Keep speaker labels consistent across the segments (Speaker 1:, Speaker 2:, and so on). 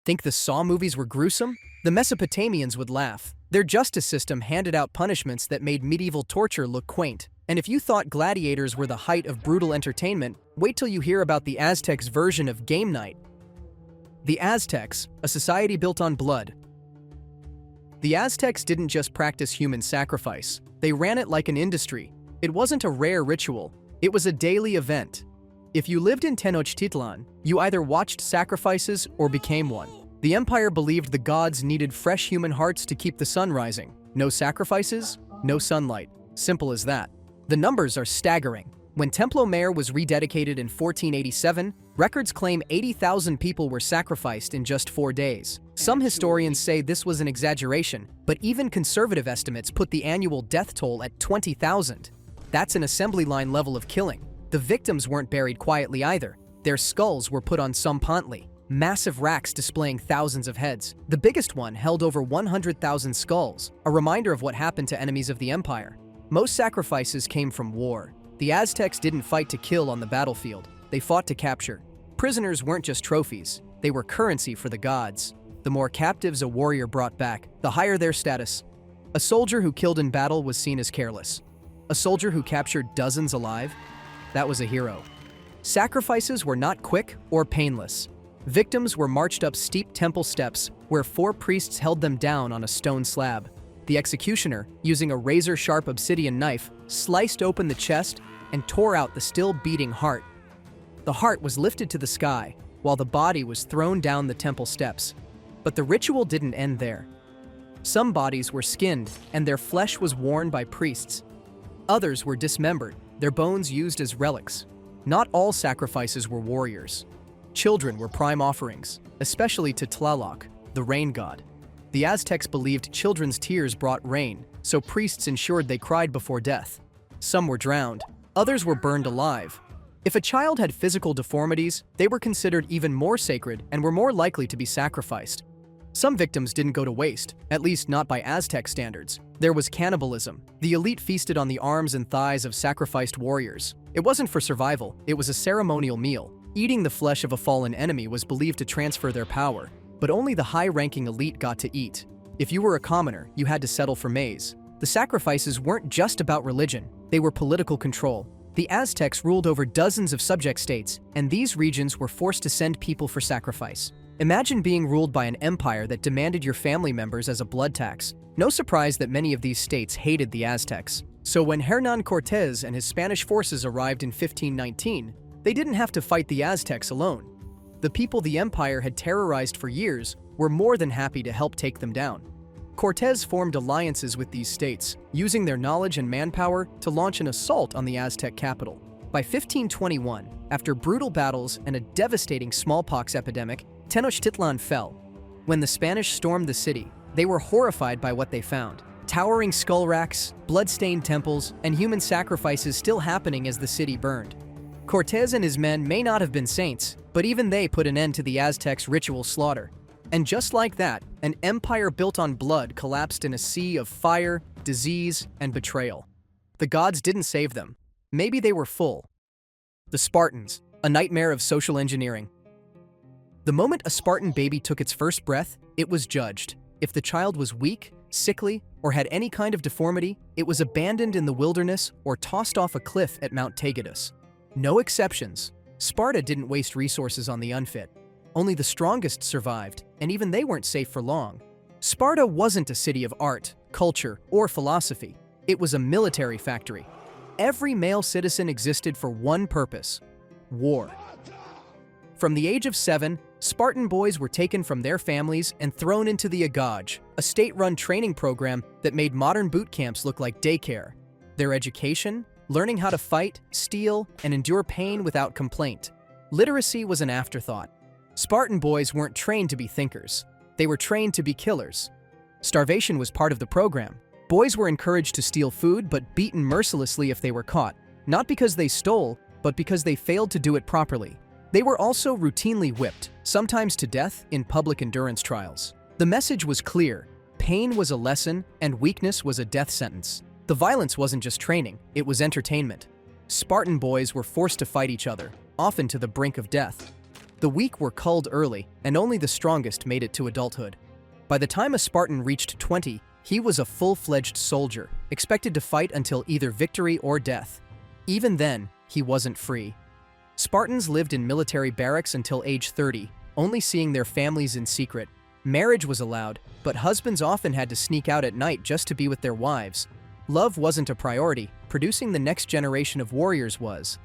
Speaker 1: Think the Saw movies were gruesome? The Mesopotamians would laugh. Their justice system handed out punishments that made medieval torture look quaint. And if you thought gladiators were the height of brutal entertainment, wait till you hear about the Aztecs' version of game night. The Aztecs, a society built on blood. The Aztecs didn't just practice human sacrifice. They ran it like an industry. It wasn't a rare ritual. It was a daily event. If you lived in Tenochtitlan, you either watched sacrifices or became one. The empire believed the gods needed fresh human hearts to keep the sun rising. No sacrifices, no sunlight. Simple as that. The numbers are staggering. When Templo Mayor was rededicated in 1487, records claim 80,000 people were sacrificed in just 4 days. Some historians say this was an exaggeration, but even conservative estimates put the annual death toll at 20,000. That's an assembly line level of killing. The victims weren't buried quietly either. Their skulls were put on tsumpantli, massive racks displaying thousands of heads. The biggest one held over 100,000 skulls, a reminder of what happened to enemies of the empire. Most sacrifices came from war. The Aztecs didn't fight to kill on the battlefield. They fought to capture. Prisoners weren't just trophies. They were currency for the gods. The more captives a warrior brought back, the higher their status. A soldier who killed in battle was seen as careless. A soldier who captured dozens alive? That was a hero. Sacrifices were not quick or painless. Victims were marched up steep temple steps where 4 priests held them down on a stone slab. The executioner, using a razor-sharp obsidian knife, sliced open the chest and tore out the still-beating heart. The heart was lifted to the sky, while the body was thrown down the temple steps. But the ritual didn't end there. Some bodies were skinned, and their flesh was worn by priests. Others were dismembered, their bones used as relics. Not all sacrifices were warriors. Children were prime offerings, especially to Tlaloc, the rain god. The Aztecs believed children's tears brought rain, so priests ensured they cried before death. Some were drowned, others were burned alive. If a child had physical deformities, they were considered even more sacred and were more likely to be sacrificed. Some victims didn't go to waste, at least not by Aztec standards. There was cannibalism. The elite feasted on the arms and thighs of sacrificed warriors. It wasn't for survival, it was a ceremonial meal. Eating the flesh of a fallen enemy was believed to transfer their power, but only the high-ranking elite got to eat. If you were a commoner, you had to settle for maize. The sacrifices weren't just about religion, they were political control. The Aztecs ruled over dozens of subject states, and these regions were forced to send people for sacrifice. Imagine being ruled by an empire that demanded your family members as a blood tax. No surprise that many of these states hated the Aztecs. So when Hernán Cortés and his Spanish forces arrived in 1519, they didn't have to fight the Aztecs alone. The people the empire had terrorized for years were more than happy to help take them down. Cortés formed alliances with these states, using their knowledge and manpower to launch an assault on the Aztec capital. By 1521, after brutal battles and a devastating smallpox epidemic, Tenochtitlan fell. When the Spanish stormed the city, they were horrified by what they found. Towering skull racks, blood-stained temples, and human sacrifices still happening as the city burned. Cortés and his men may not have been saints, but even they put an end to the Aztecs' ritual slaughter. And just like that, an empire built on blood collapsed in a sea of fire, disease, and betrayal. The gods didn't save them. Maybe they were full. The Spartans, a nightmare of social engineering. The moment a Spartan baby took its first breath, it was judged. If the child was weak, sickly, or had any kind of deformity, it was abandoned in the wilderness or tossed off a cliff at Mount Taygetus. No exceptions. Sparta didn't waste resources on the unfit. Only the strongest survived, and even they weren't safe for long. Sparta wasn't a city of art, culture, or philosophy. It was a military factory. Every male citizen existed for one purpose: war. From the age of 7, Spartan boys were taken from their families and thrown into the agage, a state-run training program that made modern boot camps look like daycare. Their education? Learning how to fight, steal, and endure pain without complaint. Literacy was an afterthought. Spartan boys weren't trained to be thinkers. They were trained to be killers. Starvation was part of the program. Boys were encouraged to steal food but beaten mercilessly if they were caught, not because they stole, but because they failed to do it properly. They were also routinely whipped, sometimes to death, in public endurance trials. The message was clear: pain was a lesson and weakness was a death sentence. The violence wasn't just training, it was entertainment. Spartan boys were forced to fight each other, often to the brink of death. The weak were culled early, and only the strongest made it to adulthood. By the time a Spartan reached 20, he was a full-fledged soldier, expected to fight until either victory or death. Even then, he wasn't free. Spartans lived in military barracks until age 30, only seeing their families in secret. Marriage was allowed, but husbands often had to sneak out at night just to be with their wives. Love wasn't a priority, producing the next generation of warriors was.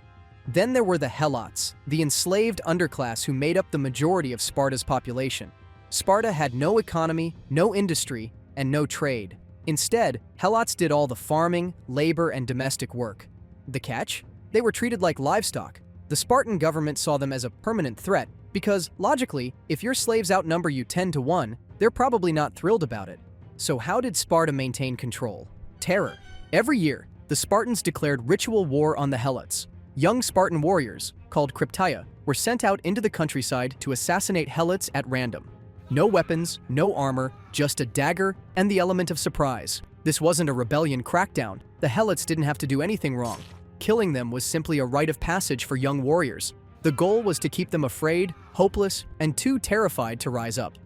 Speaker 1: Then there were the Helots, the enslaved underclass who made up the majority of Sparta's population. Sparta had no economy, no industry, and no trade. Instead, Helots did all the farming, labor, and domestic work. The catch? They were treated like livestock. The Spartan government saw them as a permanent threat because, logically, if your slaves outnumber you 10 to 1, they're probably not thrilled about it. So how did Sparta maintain control? Terror. Every year, the Spartans declared ritual war on the Helots. Young Spartan warriors, called Krypteia, were sent out into the countryside to assassinate Helots at random. No weapons, no armor, just a dagger and the element of surprise. This wasn't a rebellion crackdown. The Helots didn't have to do anything wrong. Killing them was simply a rite of passage for young warriors. The goal was to keep them afraid, hopeless, and too terrified to rise up.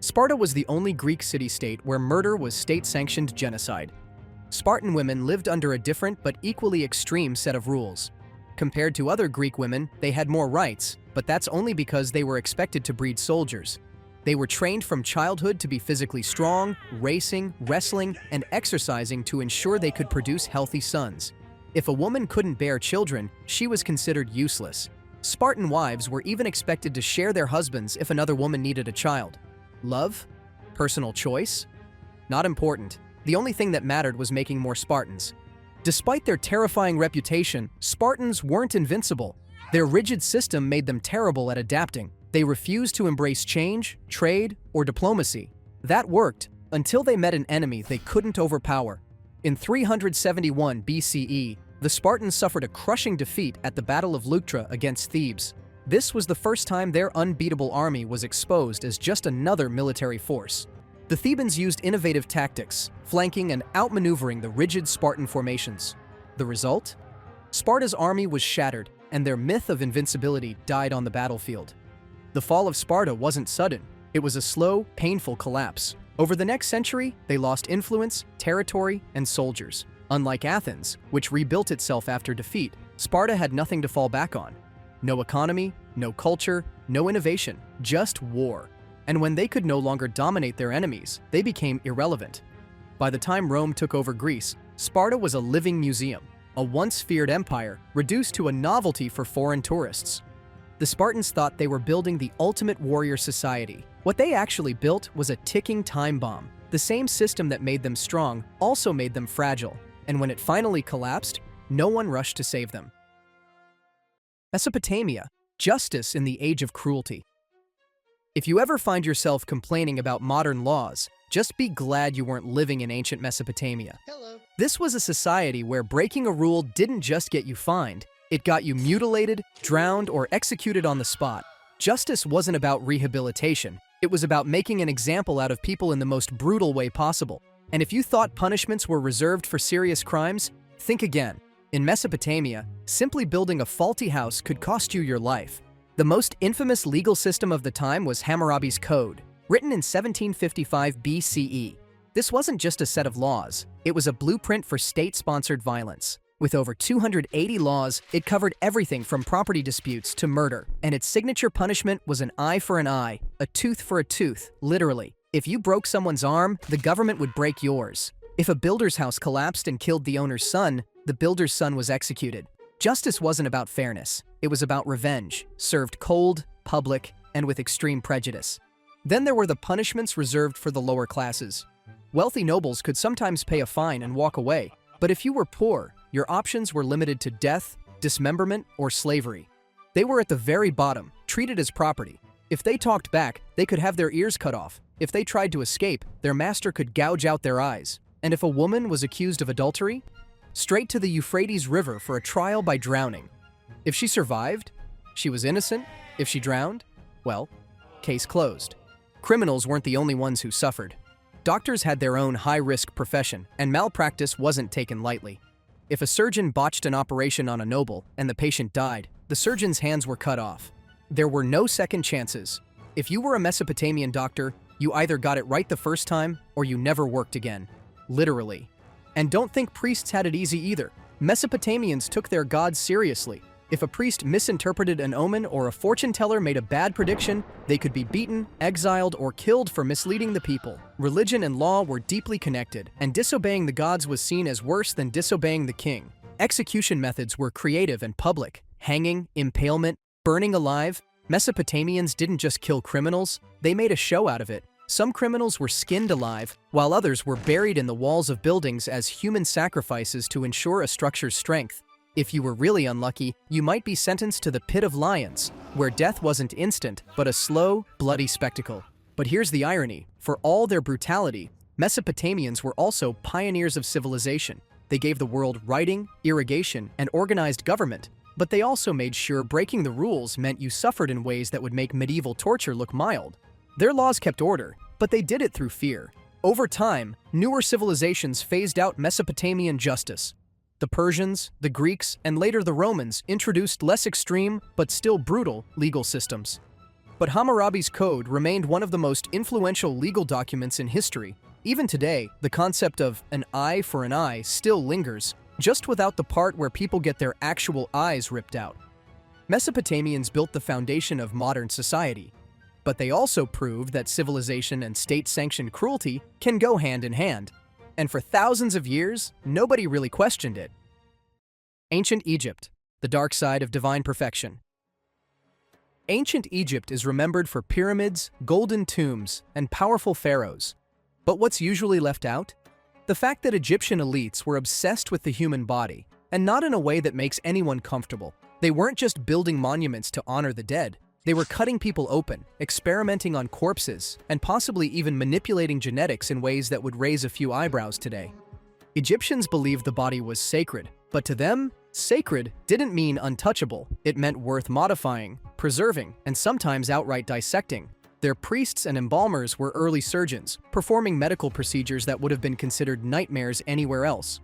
Speaker 1: Sparta was the only Greek city-state where murder was state-sanctioned genocide. Spartan women lived under a different but equally extreme set of rules. Compared to other Greek women, they had more rights, but that's only because they were expected to breed soldiers. They were trained from childhood to be physically strong, racing, wrestling, and exercising to ensure they could produce healthy sons. If a woman couldn't bear children, she was considered useless. Spartan wives were even expected to share their husbands if another woman needed a child. Love? Personal choice? Not important. The only thing that mattered was making more Spartans. Despite their terrifying reputation, Spartans weren't invincible. Their rigid system made them terrible at adapting. They refused to embrace change, trade, or diplomacy. That worked until they met an enemy they couldn't overpower. In 371 BCE, the Spartans suffered a crushing defeat at the Battle of Leuctra against Thebes. This was the first time their unbeatable army was exposed as just another military force. The Thebans used innovative tactics, flanking and outmaneuvering the rigid Spartan formations. The result? Sparta's army was shattered, and their myth of invincibility died on the battlefield. The fall of Sparta wasn't sudden. It was a slow, painful collapse. Over the next century, they lost influence, territory, and soldiers. Unlike Athens, which rebuilt itself after defeat, Sparta had nothing to fall back on. No economy, no culture, no innovation, just war. And when they could no longer dominate their enemies, they became irrelevant. By the time Rome took over Greece, Sparta was a living museum, a once feared empire reduced to a novelty for foreign tourists. The Spartans thought they were building the ultimate warrior society. What they actually built was a ticking time bomb. The same system that made them strong also made them fragile, and when it finally collapsed, no one rushed to save them. Mesopotamia, justice in the age of cruelty. If you ever find yourself complaining about modern laws, just be glad you weren't living in ancient Mesopotamia.
Speaker 2: Hello.
Speaker 1: This was a society where breaking a rule didn't just get you fined, it got you mutilated, drowned, or executed on the spot. Justice wasn't about rehabilitation. It was about making an example out of people in the most brutal way possible. And if you thought punishments were reserved for serious crimes, think again. In Mesopotamia, simply building a faulty house could cost you your life. The most infamous legal system of the time was Hammurabi's Code, written in 1755 BCE. This wasn't just a set of laws, it was a blueprint for state-sponsored violence. With over 280 laws, it covered everything from property disputes to murder, and its signature punishment was an eye for an eye, a tooth for a tooth, literally. If you broke someone's arm, the government would break yours. If a builder's house collapsed and killed the owner's son, the builder's son was executed. Justice wasn't about fairness, it was about revenge, served cold, public, and with extreme prejudice. Then there were the punishments reserved for the lower classes. Wealthy nobles could sometimes pay a fine and walk away, but if you were poor, your options were limited to death, dismemberment, or slavery. They were at the very bottom, treated as property. If they talked back, they could have their ears cut off. If they tried to escape, their master could gouge out their eyes. And if a woman was accused of adultery, straight to the Euphrates River for a trial by drowning. If she survived, she was innocent. If she drowned, well, case closed. Criminals weren't the only ones who suffered. Doctors had their own high-risk profession, and malpractice wasn't taken lightly. If a surgeon botched an operation on a noble and the patient died, the surgeon's hands were cut off. There were no second chances. If you were a Mesopotamian doctor, you either got it right the first time or you never worked again. Literally. And don't think priests had it easy either. Mesopotamians took their gods seriously. If a priest misinterpreted an omen or a fortune teller made a bad prediction, they could be beaten, exiled, or killed for misleading the people. Religion and law were deeply connected, and disobeying the gods was seen as worse than disobeying the king. Execution methods were creative and public. Hanging, impalement, burning alive. Mesopotamians didn't just kill criminals, they made a show out of it. Some criminals were skinned alive, while others were buried in the walls of buildings as human sacrifices to ensure a structure's strength. If you were really unlucky, you might be sentenced to the pit of lions, where death wasn't instant, but a slow, bloody spectacle. But here's the irony. For all their brutality, Mesopotamians were also pioneers of civilization. They gave the world writing, irrigation, and organized government. But they also made sure breaking the rules meant you suffered in ways that would make medieval torture look mild. Their laws kept order, but they did it through fear. Over time, newer civilizations phased out Mesopotamian justice. The Persians, the Greeks, and later the Romans introduced less extreme, but still brutal, legal systems. But Hammurabi's Code remained one of the most influential legal documents in history. Even today, the concept of an eye for an eye still lingers, just without the part where people get their actual eyes ripped out. Mesopotamians built the foundation of modern society, but they also proved that civilization and state-sanctioned cruelty can go hand in hand. And for thousands of years, nobody really questioned it. Ancient Egypt, the dark side of divine perfection. Ancient Egypt is remembered for pyramids, golden tombs, and powerful pharaohs. But what's usually left out? The fact that Egyptian elites were obsessed with the human body, and not in a way that makes anyone comfortable. They weren't just building monuments to honor the dead. They were cutting people open, experimenting on corpses, and possibly even manipulating genetics in ways that would raise a few eyebrows today. Egyptians believed the body was sacred, but to them, sacred didn't mean untouchable. It meant worth modifying, preserving, and sometimes outright dissecting. Their priests and embalmers were early surgeons, performing medical procedures that would have been considered nightmares anywhere else.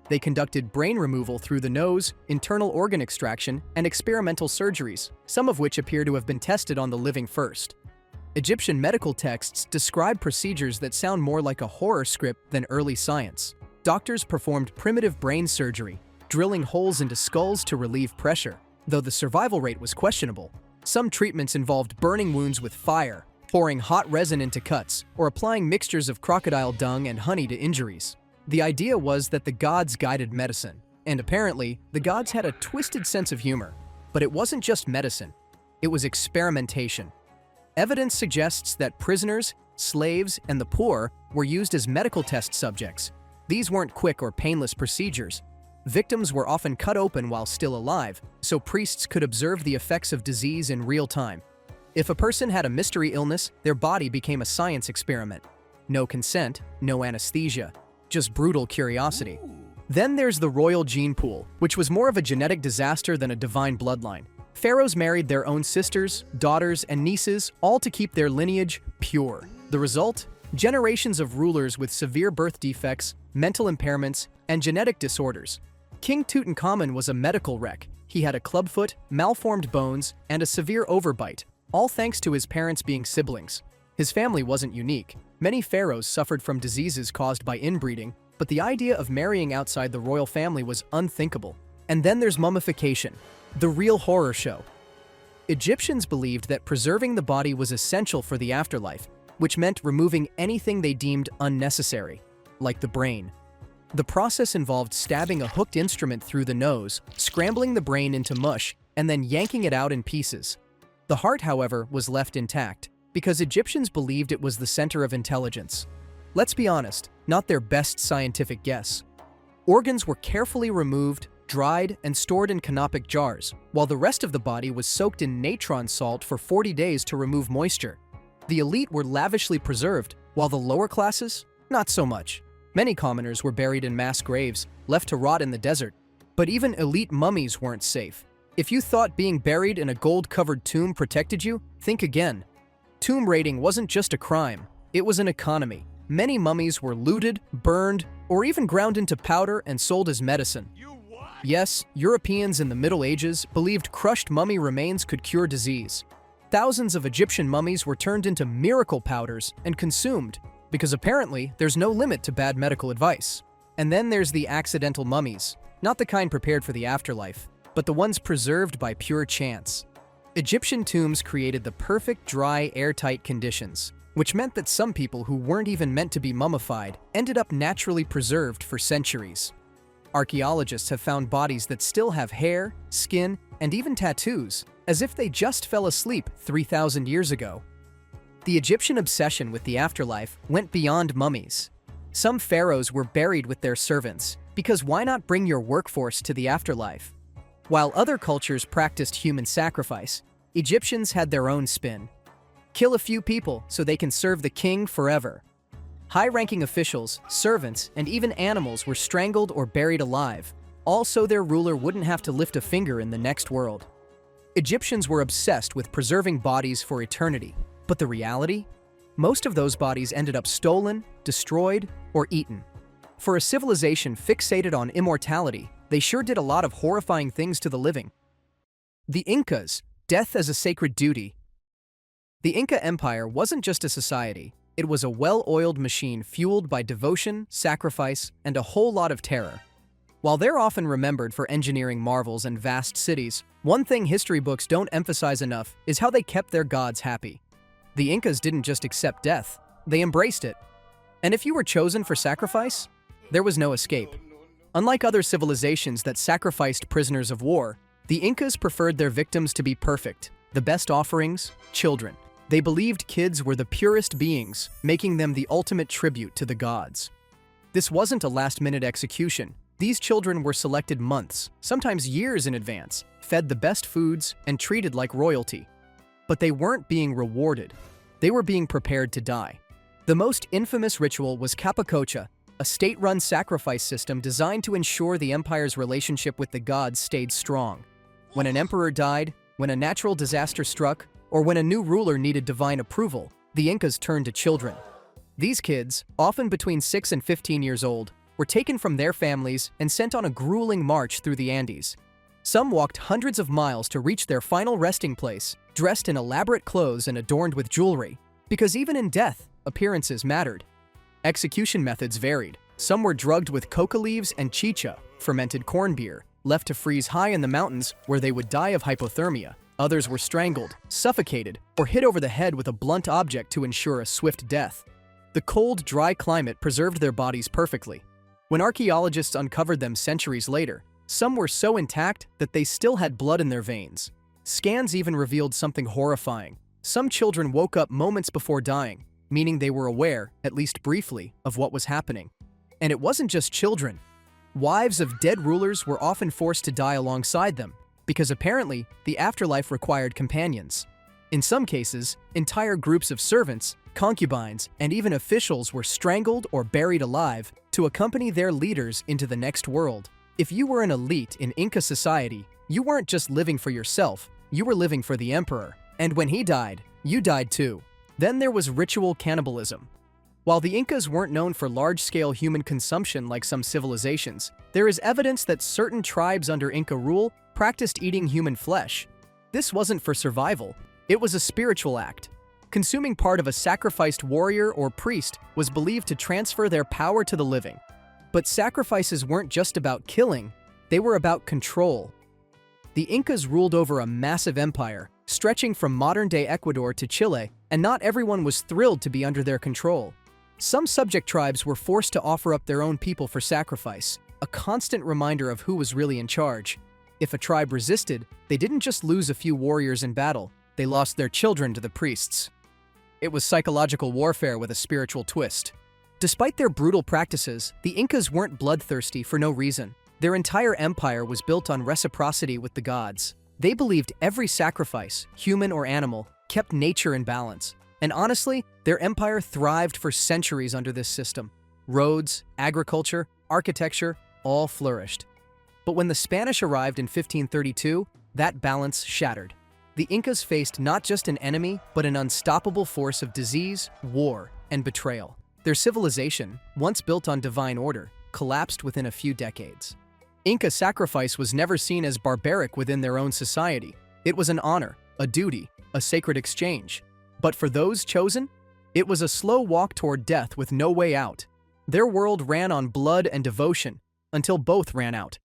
Speaker 1: They conducted brain removal through the nose, internal organ extraction, and experimental surgeries, some of which appear to have been tested on the living first. Egyptian medical texts describe procedures that sound more like a horror script than early science. Doctors performed primitive brain surgery, drilling holes into skulls to relieve pressure, though the survival rate was questionable. Some treatments involved burning wounds with fire, pouring hot resin into cuts, or applying mixtures of crocodile dung and honey to injuries. The idea was that the gods guided medicine, and apparently, the gods had a twisted sense of humor. But it wasn't just medicine, it was experimentation. Evidence suggests that prisoners, slaves, and the poor were used as medical test subjects. These weren't quick or painless procedures. Victims were often cut open while still alive, so priests could observe the effects of disease in real time. If a person had a mystery illness, their body became a science experiment. No consent, no anesthesia. Just brutal curiosity. Then there's the royal gene pool, which was more of a genetic disaster than a divine bloodline. Pharaohs married their own sisters, daughters, and nieces, all to keep their lineage pure. The result? Generations of rulers with severe birth defects, mental impairments, and genetic disorders. King Tutankhamun was a medical wreck. He had a clubfoot, malformed bones, and a severe overbite, all thanks to his parents being siblings. His family wasn't unique. Many pharaohs suffered from diseases caused by inbreeding, but the idea of marrying outside the royal family was unthinkable. And then there's mummification, the real horror show. Egyptians believed that preserving the body was essential for the afterlife, which meant removing anything they deemed unnecessary, like the brain. The process involved stabbing a hooked instrument through the nose, scrambling the brain into mush, and then yanking it out in pieces. The heart, however, was left intact, because Egyptians believed it was the center of intelligence. Let's be honest, not their best scientific guess. Organs were carefully removed, dried, and stored in canopic jars, while the rest of the body was soaked in natron salt for 40 days to remove moisture. The elite were lavishly preserved, while the lower classes, not so much. Many commoners were buried in mass graves, left to rot in the desert. But even elite mummies weren't safe. If you thought being buried in a gold-covered tomb protected you, think again. Tomb raiding wasn't just a crime, it was an economy. Many mummies were looted, burned, or even ground into powder and sold as medicine. Yes, Europeans in the Middle Ages believed crushed mummy remains could cure disease. Thousands of Egyptian mummies were turned into miracle powders and consumed, because apparently there's no limit to bad medical advice. And then there's the accidental mummies, not the kind prepared for the afterlife, but the ones preserved by pure chance. Egyptian tombs created the perfect dry, airtight conditions, which meant that some people who weren't even meant to be mummified ended up naturally preserved for centuries. Archaeologists have found bodies that still have hair, skin, and even tattoos, as if they just fell asleep 3,000 years ago. The Egyptian obsession with the afterlife went beyond mummies. Some pharaohs were buried with their servants, because why not bring your workforce to the afterlife? While other cultures practiced human sacrifice, Egyptians had their own spin. Kill a few people so they can serve the king forever. High-ranking officials, servants, and even animals were strangled or buried alive, all so their ruler wouldn't have to lift a finger in the next world. Egyptians were obsessed with preserving bodies for eternity, but the reality? Most of those bodies ended up stolen, destroyed, or eaten. For a civilization fixated on immortality, they sure did a lot of horrifying things to the living. The Incas, death as a sacred duty. The Inca Empire wasn't just a society, it was a well-oiled machine fueled by devotion, sacrifice, and a whole lot of terror. While they're often remembered for engineering marvels and vast cities, one thing history books don't emphasize enough is how they kept their gods happy. The Incas didn't just accept death, they embraced it. And if you were chosen for sacrifice, there was no escape. Unlike other civilizations that sacrificed prisoners of war, the Incas preferred their victims to be perfect, the best offerings, children. They believed kids were the purest beings, making them the ultimate tribute to the gods. This wasn't a last-minute execution. These children were selected months, sometimes years in advance, fed the best foods, and treated like royalty. But they weren't being rewarded. They were being prepared to die. The most infamous ritual was Capacocha, a state-run sacrifice system designed to ensure the empire's relationship with the gods stayed strong. When an emperor died, when a natural disaster struck, or when a new ruler needed divine approval, the Incas turned to children. These kids, often between 6 and 15 years old, were taken from their families and sent on a grueling march through the Andes. Some walked hundreds of miles to reach their final resting place, dressed in elaborate clothes and adorned with jewelry, because even in death, appearances mattered. Execution methods varied. Some were drugged with coca leaves and chicha, fermented corn beer, left to freeze high in the mountains where they would die of hypothermia. Others were strangled, suffocated, or hit over the head with a blunt object to ensure a swift death. The cold, dry climate preserved their bodies perfectly. When archaeologists uncovered them centuries later, some were so intact that they still had blood in their veins. Scans even revealed something horrifying. Some children woke up moments before dying, meaning they were aware, at least briefly, of what was happening. And it wasn't just children. Wives of dead rulers were often forced to die alongside them, because apparently the afterlife required companions. In some cases, entire groups of servants, concubines, and even officials were strangled or buried alive to accompany their leaders into the next world. If you were an elite in Inca society, you weren't just living for yourself, you were living for the emperor. And when he died, you died too. Then there was ritual cannibalism. While the Incas weren't known for large-scale human consumption like some civilizations, there is evidence that certain tribes under Inca rule practiced eating human flesh. This wasn't for survival, it was a spiritual act. Consuming part of a sacrificed warrior or priest was believed to transfer their power to the living. But sacrifices weren't just about killing, they were about control. The Incas ruled over a massive empire, stretching from modern-day Ecuador to Chile, and not everyone was thrilled to be under their control. Some subject tribes were forced to offer up their own people for sacrifice, a constant reminder of who was really in charge. If a tribe resisted, they didn't just lose a few warriors in battle, they lost their children to the priests. It was psychological warfare with a spiritual twist. Despite their brutal practices, the Incas weren't bloodthirsty for no reason. Their entire empire was built on reciprocity with the gods. They believed every sacrifice, human or animal, kept nature in balance. And honestly, their empire thrived for centuries under this system. Roads, agriculture, architecture, all flourished. But when the Spanish arrived in 1532, that balance shattered. The Incas faced not just an enemy, but an unstoppable force of disease, war, and betrayal. Their civilization, once built on divine order, collapsed within a few decades. Inca sacrifice was never seen as barbaric within their own society. It was an honor, a duty, a sacred exchange. But for those chosen, it was a slow walk toward death with no way out. Their world ran on blood and devotion, until both ran out.